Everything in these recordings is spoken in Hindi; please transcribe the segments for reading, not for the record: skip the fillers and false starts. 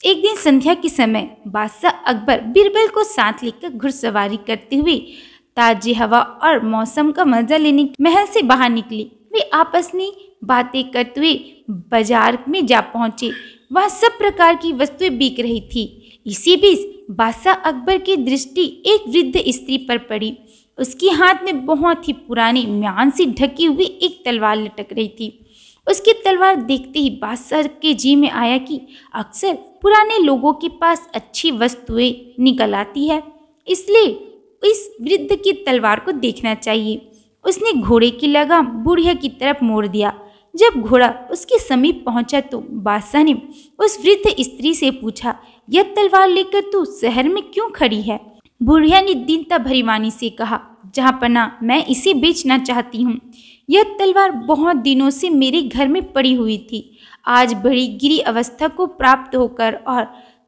एक दिन संध्या के समय बादशाह अकबर बीरबल को साथ लेकर घुड़सवारी करते हुए ताजी हवा और मौसम का मजा लेने महल से बाहर निकले। वे आपस में बातें करते हुए बाजार में जा पहुंचे। वहां सब प्रकार की वस्तुएं बिक रही थी। इसी बीच बादशाह अकबर की दृष्टि एक वृद्ध स्त्री पर पड़ी। उसके हाथ में बहुत ही पुरानी म्यान से ढकी हुई एक तलवार लटक रही थी। उसकी तलवार देखते ही बादशाह के जी में आया कि अक्सर पुराने लोगों के पास अच्छी वस्तुएं निकल आती है, इसलिए इस वृद्ध की तलवार को देखना चाहिए। उसने घोड़े की लगाम बुढ़िया की तरफ मोड़ दिया। जब घोड़ा उसके समीप पहुंचा तो बादशाह ने उस वृद्ध स्त्री से पूछा, यह तलवार लेकर तू शहर में क्यों खड़ी है? बुढ़िया ने दीनता भरी वाणी से कहा, जहाँपना मैं इसे बेचना चाहती हूँ। यह तलवार बहुत दिनों से मेरे घर में पड़ी हुई थी। आज बड़ी गिरी अवस्था को प्राप्त होकर और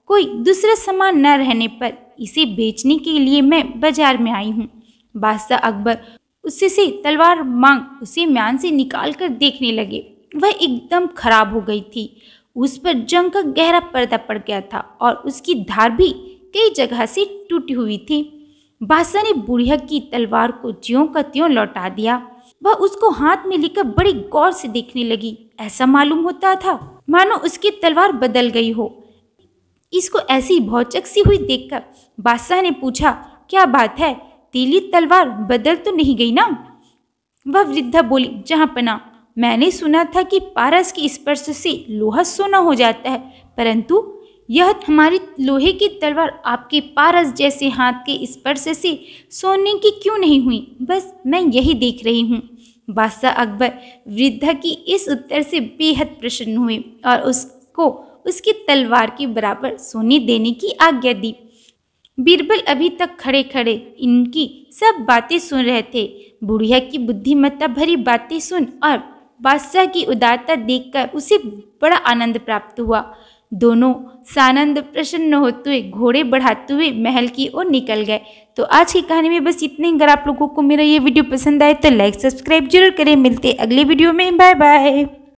कोई दूसरा सामान न रहने पर इसे बेचने के लिए मैं बाजार में आई हूँ। बादशाह अकबर उससे से तलवार मांग उसे म्यान से निकाल कर देखने लगे। वह एकदम खराब हो गई थी। उस पर जंग का गहरा पर्दा पड़ गया था और उसकी धार भी कई जगह से टूटी हुई थी। बादशाह ने बुढ़िया की तलवार को ज्यों का त्यों लौटा दिया। वह उसको हाथ में लेकर बड़ी गौर से देखने लगी। ऐसा मालूम होता था मानो उसकी तलवार बदल गई हो। इसको ऐसी भौचक सी हुई देखकर बादशाह ने पूछा, क्या बात है, तेरी तलवार बदल तो नहीं गई ना? वह वृद्धा बोली, जहाँपना मैंने सुना था कि पारस के स्पर्श से लोहा सोना हो जाता है, परंतु यह हमारी लोहे की तलवार आपके पारस जैसे हाथ के स्पर्श से सोने की क्यों नहीं हुई? बस मैं यही देख रही हूँ। बादशाह अकबर वृद्धा की इस उत्तर से बेहद प्रसन्न हुए और उसको उसकी तलवार के बराबर सोने देने की आज्ञा दी। बीरबल अभी तक खड़े खड़े इनकी सब बातें सुन रहे थे। बुढ़िया की बुद्धिमत्ता भरी बातें सुन और बादशाह की उदारता देखकर उसे बड़ा आनंद प्राप्त हुआ। दोनों सानंद प्रसन्न होते हुए घोड़े बढ़ाते हुए महल की ओर निकल गए। तो आज की कहानी में बस इतने ही। अगर आप लोगों को मेरा ये वीडियो पसंद आए तो लाइक सब्सक्राइब जरूर करें। मिलते अगले वीडियो में। Bye bye.